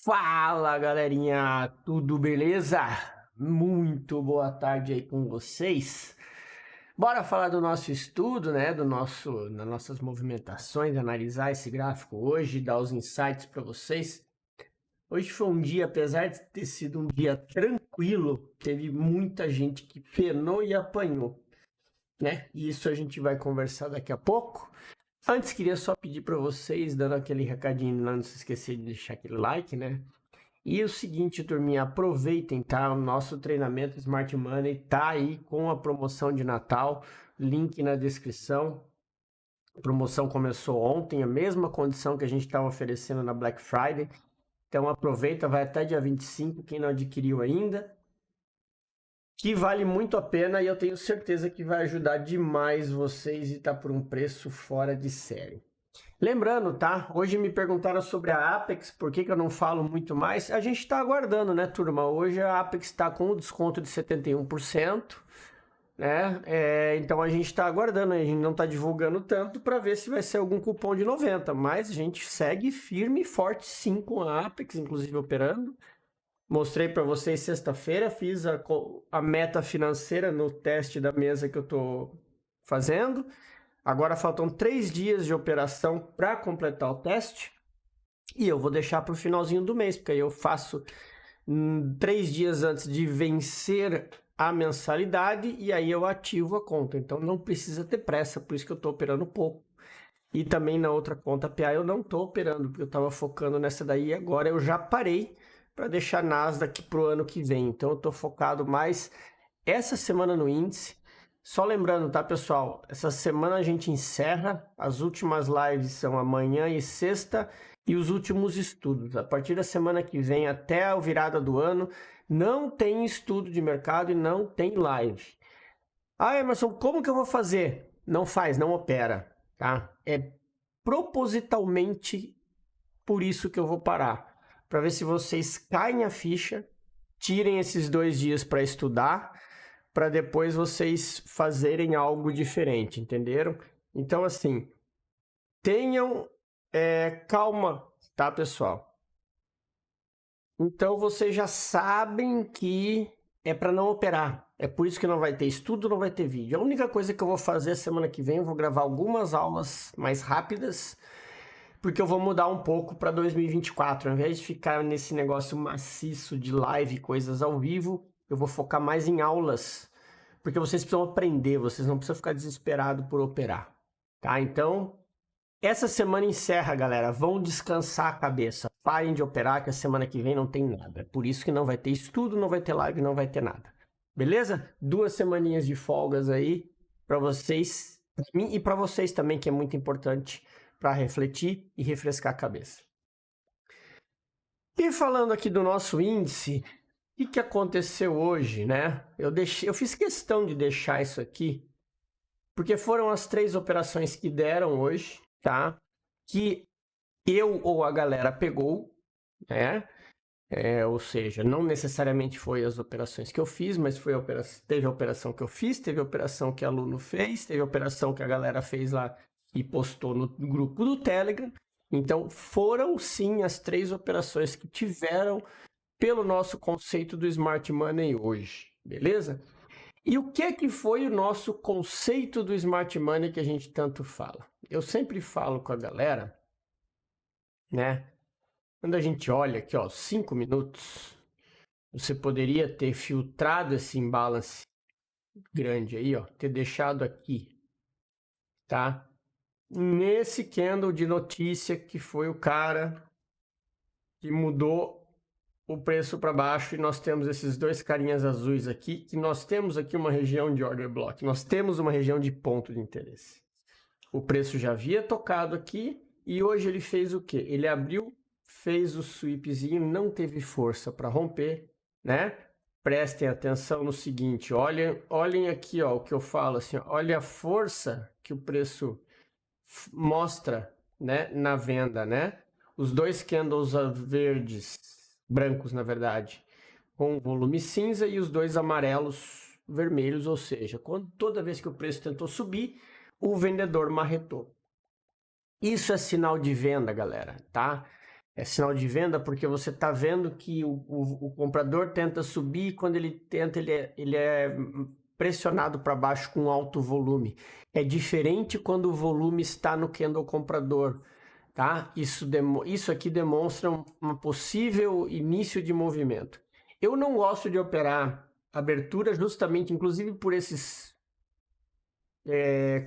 Fala, galerinha, tudo beleza? Muito boa tarde aí com vocês. Bora falar do nosso estudo, né? Das nossas movimentações, analisar esse gráfico hoje, dar os insights para vocês. Hoje foi um dia, apesar de ter sido um dia tranquilo, teve muita gente que penou e apanhou, né? E isso a gente vai conversar daqui a pouco. Antes, queria só pedir para vocês, dando aquele recadinho, não se esquecer de deixar aquele like, né? E o seguinte, turminha, aproveitem, tá? O nosso treinamento Smart Money tá aí com a promoção de Natal, link na descrição. A promoção começou ontem, a mesma condição que a gente estava oferecendo na Black Friday. Então aproveita, vai até dia 25, quem não adquiriu ainda. Que vale muito a pena e eu tenho certeza que vai ajudar demais vocês e tá por um preço fora de série. Lembrando, tá? Hoje me perguntaram sobre a Apex, por que eu não falo muito mais? A gente tá aguardando, né, turma? Hoje a Apex está com um desconto de 71%, né? Então a gente tá aguardando, a gente não tá divulgando tanto para ver se vai ser algum cupom de 90, mas a gente segue firme e forte sim com a Apex, inclusive operando. Mostrei para vocês sexta-feira, fiz a meta financeira no teste da mesa que eu tô fazendo. Agora faltam 3 dias de operação para completar o teste e eu vou deixar para o finalzinho do mês, porque aí eu faço 3 dias antes de vencer a mensalidade e aí eu ativo a conta. Então não precisa ter pressa, por isso que eu estou operando pouco. E também na outra conta PA eu não estou operando, porque eu estava focando nessa daí e agora eu já parei para deixar Nasdaq para o ano que vem. Então eu estou focado mais essa semana no índice. Só lembrando, tá, pessoal? Essa semana a gente encerra. As últimas lives são amanhã e sexta e os últimos estudos. A partir da semana que vem até a virada do ano, não tem estudo de mercado e não tem live. Ah, Emerson, como que eu vou fazer? Não faz, não opera, tá? É propositalmente por isso que eu vou parar. Para ver se vocês caem a ficha, tirem esses 2 dias para estudar, para depois vocês fazerem algo diferente, entenderam? Então, assim, tenham calma, tá, pessoal? Então, vocês já sabem que é para não operar. É por isso que não vai ter estudo, não vai ter vídeo. A única coisa que eu vou fazer semana que vem, eu vou gravar algumas aulas mais rápidas, porque eu vou mudar um pouco para 2024. Ao invés de ficar nesse negócio maciço de live, coisas ao vivo, eu vou focar mais em aulas, porque vocês precisam aprender, vocês não precisam ficar desesperados por operar, tá? Então, essa semana encerra, galera. Vão descansar a cabeça. Parem de operar, que a semana que vem não tem nada. Por isso que não vai ter estudo, não vai ter live, não vai ter nada. Beleza? 2 semaninhas de folgas aí para vocês, pra mim e para vocês também, que é muito importante para refletir e refrescar a cabeça. E falando aqui do nosso índice, o que aconteceu hoje, né? Eu fiz questão de deixar isso aqui, porque foram as 3 operações que deram hoje, tá? Que eu ou a galera pegou, né? Ou seja, não necessariamente foi as operações que eu fiz, mas teve a operação que eu fiz, teve a operação que aluno fez, teve a operação que a galera fez lá e postou no grupo do Telegram. Então, foram sim as 3 operações que tiveram pelo nosso conceito do Smart Money hoje, beleza? E o que foi o nosso conceito do Smart Money que a gente tanto fala? Eu sempre falo com a galera, né? Quando a gente olha aqui, ó, 5 minutos, você poderia ter filtrado esse imbalance grande aí, ó, ter deixado aqui, tá? Nesse candle de notícia que foi o cara que mudou o preço para baixo e nós temos esses 2 carinhas azuis aqui, que nós temos aqui uma região de order block, nós temos uma região de ponto de interesse. O preço já havia tocado aqui e hoje ele fez o quê? Ele abriu, fez o sweepzinho, não teve força para romper, né? Prestem atenção no seguinte, olhem aqui, ó, o que eu falo assim, ó, olha a força que o preço mostra, né, na venda, né? Os 2 candles verdes, brancos na verdade, com volume cinza e os 2 amarelos vermelhos, ou seja, toda vez que o preço tentou subir, o vendedor marretou. Isso é sinal de venda, galera, tá? É sinal de venda porque você está vendo que o comprador tenta subir e quando ele tenta, ele é pressionado para baixo com alto volume. É diferente quando o volume está no candle comprador, tá? Isso aqui demonstra um possível início de movimento. Eu não gosto de operar abertura justamente, inclusive por esses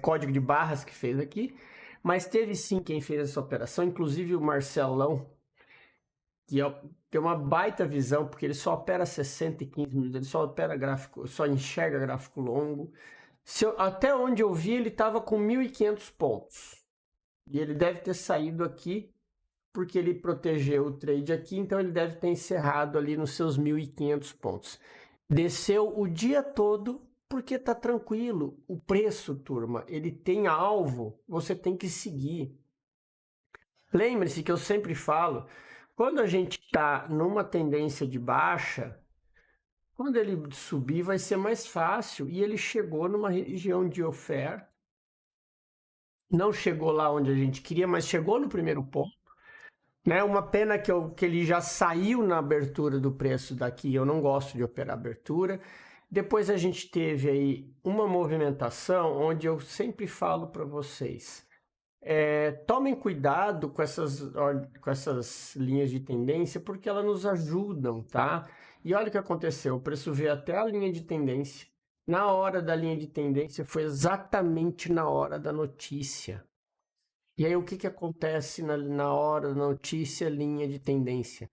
código de barras que fez aqui, mas teve sim quem fez essa operação, inclusive o Marcelão, que tem uma baita visão, porque ele só opera 60 e 15 minutos, ele só opera gráfico, só enxerga gráfico longo. Até onde eu vi, ele estava com 1.500 pontos. E ele deve ter saído aqui, porque ele protegeu o trade aqui, então ele deve ter encerrado ali nos seus 1.500 pontos. Desceu o dia todo, porque tá tranquilo. O preço, turma, ele tem alvo, você tem que seguir. Lembre-se que eu sempre falo, quando a gente está numa tendência de baixa, quando ele subir vai ser mais fácil. E ele chegou numa região de oferta. Não chegou lá onde a gente queria, mas chegou no primeiro ponto. Né? Uma pena que ele já saiu na abertura do preço daqui. Eu não gosto de operar abertura. Depois a gente teve aí uma movimentação onde eu sempre falo para vocês. Tomem cuidado com essas linhas de tendência, porque elas nos ajudam, tá? E olha o que aconteceu, o preço veio até a linha de tendência. Na hora da linha de tendência, foi exatamente na hora da notícia. E aí o que acontece na hora da notícia, linha de tendência?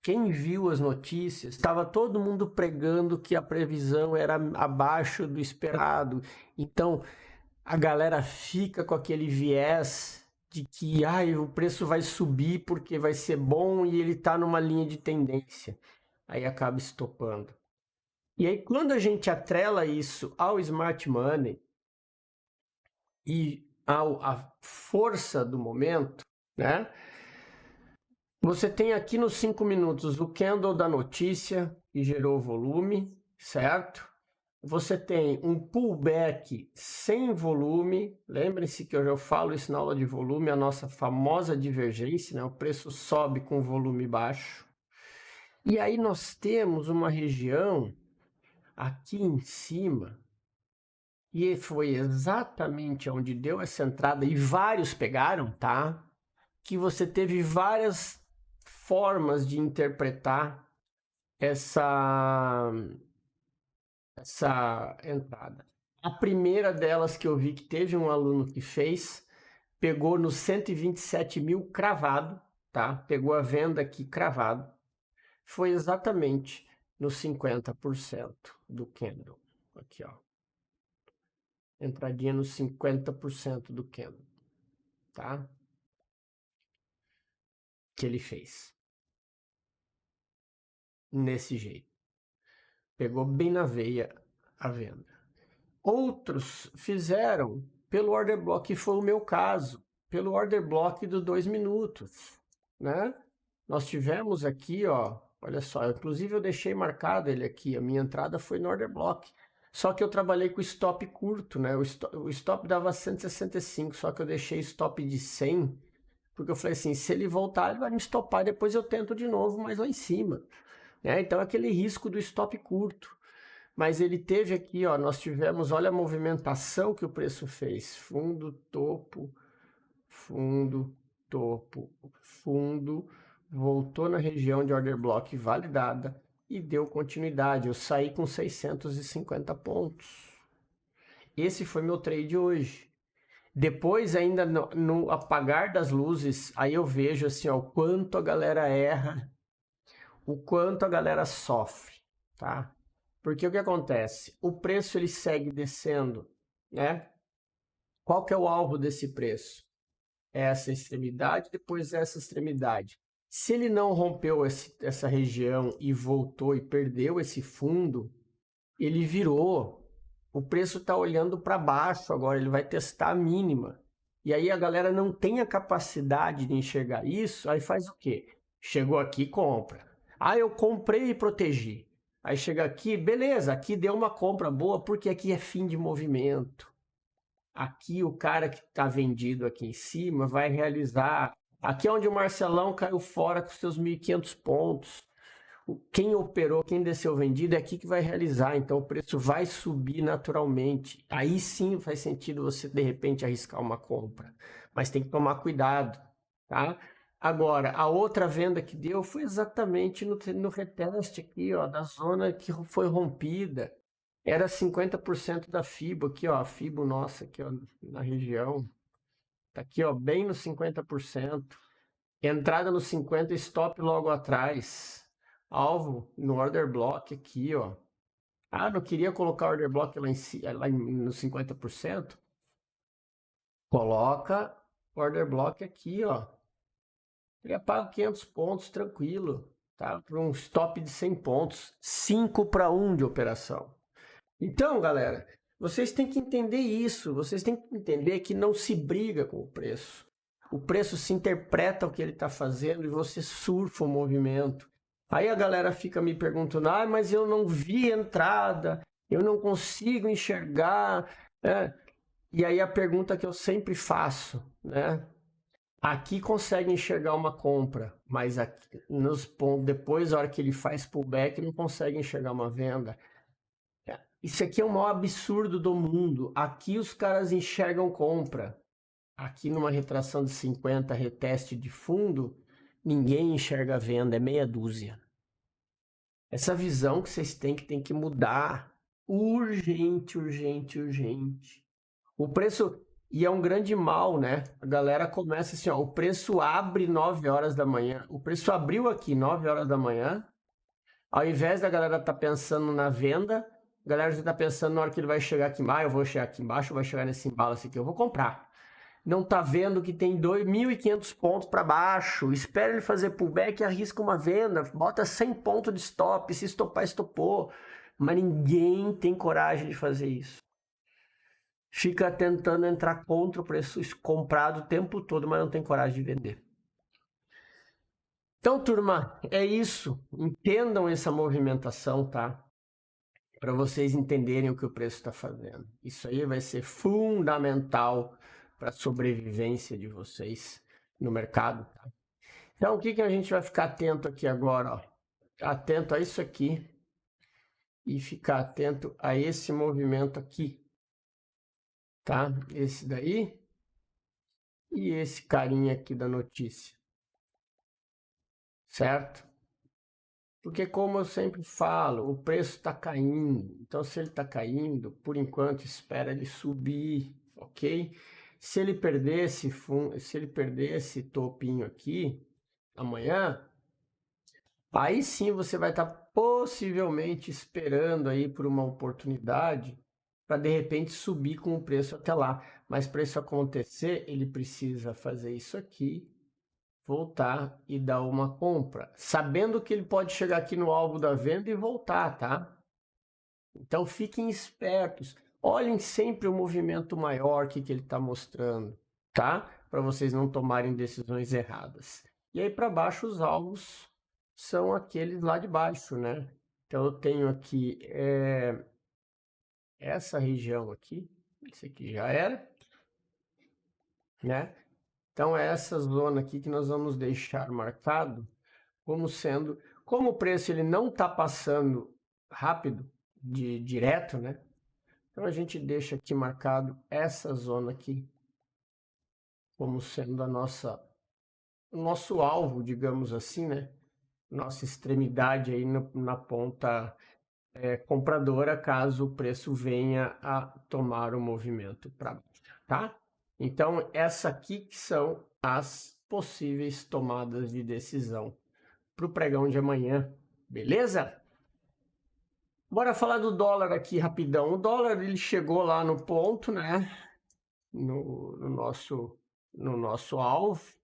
Quem viu as notícias, estava todo mundo pregando que a previsão era abaixo do esperado. Então, a galera fica com aquele viés de que o preço vai subir porque vai ser bom e ele está numa linha de tendência. Aí acaba estopando. E aí quando a gente atrela isso ao smart money e à força do momento, né? Você tem aqui nos 5 minutos o candle da notícia que gerou volume, certo? Você tem um pullback sem volume. Lembrem-se que eu já falo isso na aula de volume, a nossa famosa divergência, né? O preço sobe com volume baixo. E aí nós temos uma região aqui em cima, e foi exatamente onde deu essa entrada, e vários pegaram, tá? Que você teve várias formas de interpretar essa entrada. A primeira delas que eu vi que teve um aluno que fez, pegou no 127 mil cravado, tá? Pegou a venda aqui cravado. Foi exatamente no 50% do candle. Aqui, ó. Entradinha no 50% do candle, tá? Que ele fez. Nesse jeito. Pegou bem na veia a venda. Outros fizeram pelo order block, que foi o meu caso, pelo order block do 2 minutos, né? Nós tivemos aqui, ó, olha só, inclusive eu deixei marcado ele aqui, a minha entrada foi no order block. Só que eu trabalhei com stop curto, né? O stop dava 165, só que eu deixei stop de 100, porque eu falei assim, se ele voltar, ele vai me stopar, depois eu tento de novo, mas lá em cima. Né? Então, aquele risco do stop curto. Mas ele teve aqui, ó, nós tivemos, olha a movimentação que o preço fez. Fundo, topo, fundo, topo, fundo, voltou na região de order block validada e deu continuidade. Eu saí com 650 pontos. Esse foi meu trade hoje. Depois, ainda no apagar das luzes, aí eu vejo assim, ó, o quanto a galera erra, o quanto a galera sofre, tá? Porque o que acontece? O preço ele segue descendo, né? Qual que é o alvo desse preço? Essa extremidade, depois essa extremidade. Se ele não rompeu essa região e voltou e perdeu esse fundo, ele virou. O preço está olhando para baixo agora, ele vai testar a mínima. E aí a galera não tem a capacidade de enxergar isso, aí faz o quê? Chegou aqui, compra. Eu comprei e protegi. Aí chega aqui, beleza, aqui deu uma compra boa, porque aqui é fim de movimento. Aqui o cara que está vendido aqui em cima vai realizar Aqui é onde o Marcelão caiu fora com seus 1.500 pontos. Quem operou, quem desceu vendido é aqui que vai realizar. Então o preço vai subir naturalmente. Aí sim faz sentido você de repente arriscar uma compra. Mas tem que tomar cuidado, tá? Agora, a outra venda que deu foi exatamente no reteste aqui, ó, da zona que foi rompida. Era 50% da FIBO aqui, ó, a FIBO nossa aqui, ó, na região. Tá aqui, ó, bem no 50%. Entrada no 50, stop logo atrás. Alvo no order block aqui, ó. Ah, não queria colocar order block lá no 50%? Coloca order block aqui, ó. Ele paga 500 pontos tranquilo, tá? Para um stop de 100 pontos, 5-1 de operação. Então, galera, vocês têm que entender isso. Vocês têm que entender que não se briga com o preço. O preço se interpreta o que ele está fazendo e você surfa o movimento. Aí a galera fica me perguntando, ah, mas eu não vi entrada, eu não consigo enxergar. E aí a pergunta que eu sempre faço, né? Aqui consegue enxergar uma compra, mas aqui, nos pontos, depois, a hora que ele faz pullback, não consegue enxergar uma venda. Isso aqui é o maior absurdo do mundo. Aqui os caras enxergam compra. Aqui numa retração de 50, reteste de fundo, ninguém enxerga a venda, é meia dúzia. Essa visão que vocês têm que mudar. Urgente, urgente, urgente. O preço, e é um grande mal, né? A galera começa assim, ó, o preço abre 9 horas da manhã. O preço abriu aqui 9 horas da manhã. Ao invés da galera estar pensando na venda, a galera já está pensando na hora que ele vai chegar aqui embaixo, eu vou chegar aqui embaixo, vai chegar nesse embalo aqui, eu vou comprar. Não está vendo que tem 2.500 pontos para baixo, espera ele fazer pullback e arrisca uma venda, bota 100 pontos de stop, se estopar, estopou. Mas ninguém tem coragem de fazer isso. Fica tentando entrar contra o preço comprado o tempo todo, mas não tem coragem de vender. Então, turma, é isso. Entendam essa movimentação, tá? Para vocês entenderem o que o preço está fazendo. Isso aí vai ser fundamental para a sobrevivência de vocês no mercado. Tá? Então, o que a gente vai ficar atento aqui agora? Ó? Atento a isso aqui e ficar atento a esse movimento aqui. Tá? Esse daí e esse carinha aqui da notícia. Certo? Porque como eu sempre falo, o preço está caindo. Então, se ele está caindo, por enquanto, espera ele subir, ok? Se ele perder esse topinho aqui, amanhã, aí sim você vai estar possivelmente esperando aí por uma oportunidade para de repente subir com o preço até lá. Mas para isso acontecer, ele precisa fazer isso aqui, voltar e dar uma compra, sabendo que ele pode chegar aqui no alvo da venda e voltar, tá? Então fiquem espertos, olhem sempre o movimento maior que ele está mostrando, tá? Para vocês não tomarem decisões erradas. E aí para baixo os alvos são aqueles lá de baixo, né? Então eu tenho aqui essa região aqui, esse aqui já era, né? Então é essa zona aqui que nós vamos deixar marcado como sendo, como o preço ele não está passando rápido, direto, né? Então a gente deixa aqui marcado essa zona aqui como sendo o nosso alvo, digamos assim, né? Nossa extremidade aí na ponta compradora, caso o preço venha a tomar o movimento para baixo, tá? Então, essa aqui que são as possíveis tomadas de decisão para o pregão de amanhã, beleza? Bora falar do dólar aqui rapidão. O dólar ele chegou lá no ponto, né? No nosso alvo.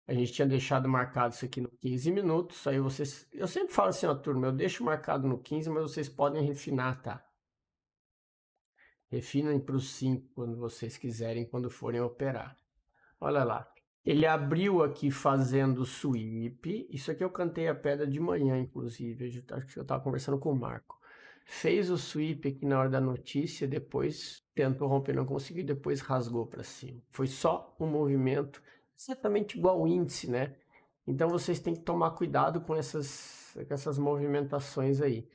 A gente tinha deixado marcado isso aqui no 15 minutos. Aí vocês, eu sempre falo assim, ó, turma, eu deixo marcado no 15, mas vocês podem refinar, tá? Refinem para os 5 quando vocês quiserem, quando forem operar. Olha lá. Ele abriu aqui fazendo sweep. Isso aqui eu cantei a pedra de manhã, inclusive. Acho que eu estava conversando com o Marco. Fez o sweep aqui na hora da notícia, depois tentou romper, não conseguiu, depois rasgou para cima. Foi só um movimento exatamente igual ao índice, né? Então vocês têm que tomar cuidado com essas movimentações aí.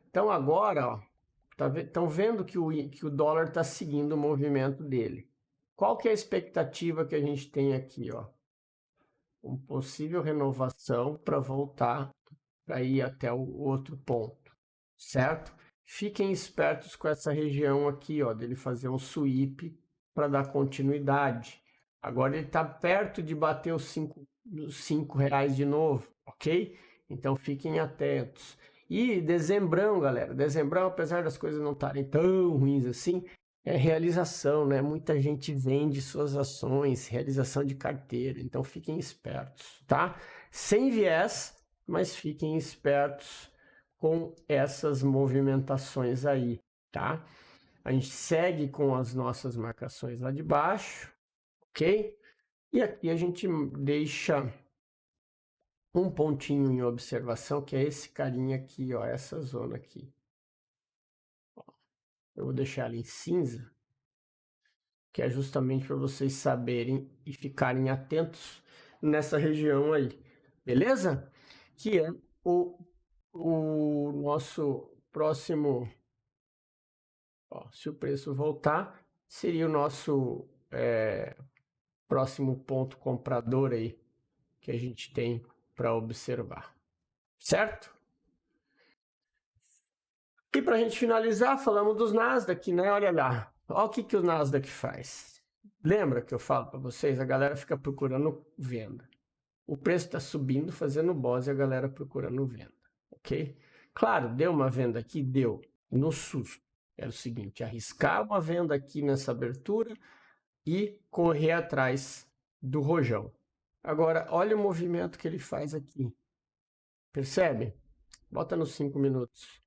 Então agora, ó, estão vendo que o dólar está seguindo o movimento dele. Qual que é a expectativa que a gente tem aqui, ó? Uma possível renovação para voltar para ir até o outro ponto, certo? Fiquem espertos com essa região aqui, ó, dele fazer um sweep para dar continuidade. Agora ele está perto de bater os 5 reais de novo, ok? Então fiquem atentos. E dezembrão, galera, dezembrão, apesar das coisas não estarem tão ruins assim, é realização, né? Muita gente vende suas ações, realização de carteira, então fiquem espertos, tá? Sem viés, mas fiquem espertos com essas movimentações aí, tá? A gente segue com as nossas marcações lá de baixo, ok? E aqui a gente deixa um pontinho em observação, que é esse carinha aqui, ó, essa zona aqui. Eu vou deixar ela em cinza, que é justamente para vocês saberem e ficarem atentos nessa região aí, beleza? Que é o nosso próximo, ó, se o preço voltar, seria o nosso próximo ponto comprador aí, que a gente tem para observar, certo? E para a gente finalizar, falamos dos Nasdaq, né? Olha lá, olha o que o Nasdaq faz. Lembra que eu falo para vocês? A galera fica procurando venda. O preço está subindo, fazendo boss e a galera procurando venda, ok? Claro, deu uma venda aqui? Deu, no susto. Era o seguinte, arriscar uma venda aqui nessa abertura e correr atrás do rojão. Agora, olha o movimento que ele faz aqui. Percebe? Bota nos 5 minutos.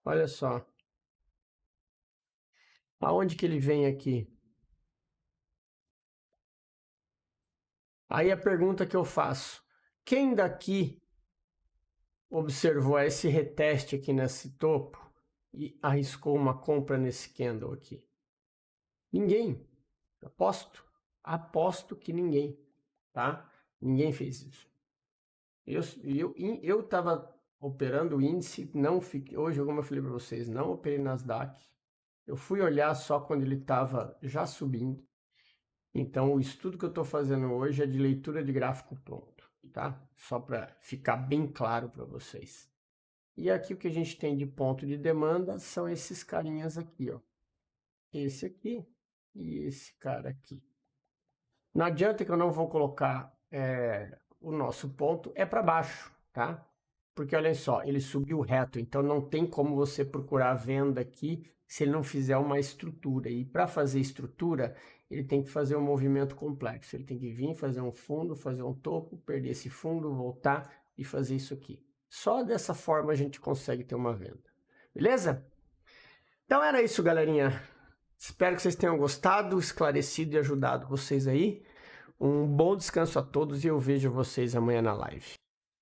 Olha só. Aonde que ele vem aqui? Aí a pergunta que eu faço. Quem daqui observou esse reteste aqui nesse topo e arriscou uma compra nesse candle aqui? Ninguém. Aposto que ninguém, tá? Ninguém fez isso. Eu estava operando o índice, não fiquei, hoje, como eu falei para vocês, não operei Nasdaq. Eu fui olhar só quando ele estava já subindo. Então, o estudo que eu estou fazendo hoje é de leitura de gráfico pronto, tá? Só para ficar bem claro para vocês. E aqui o que a gente tem de ponto de demanda são esses carinhas aqui, ó. Esse aqui e esse cara aqui. Não adianta que eu não vou colocar o nosso ponto é para baixo, tá? Porque olha só, ele subiu reto, então não tem como você procurar a venda aqui se ele não fizer uma estrutura. E para fazer estrutura, ele tem que fazer um movimento complexo. Ele tem que vir, fazer um fundo, fazer um topo, perder esse fundo, voltar e fazer isso aqui. Só dessa forma a gente consegue ter uma venda. Beleza? Então era isso, galerinha. Espero que vocês tenham gostado, esclarecido e ajudado vocês aí. Um bom descanso a todos e eu vejo vocês amanhã na live.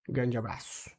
Grande abraço.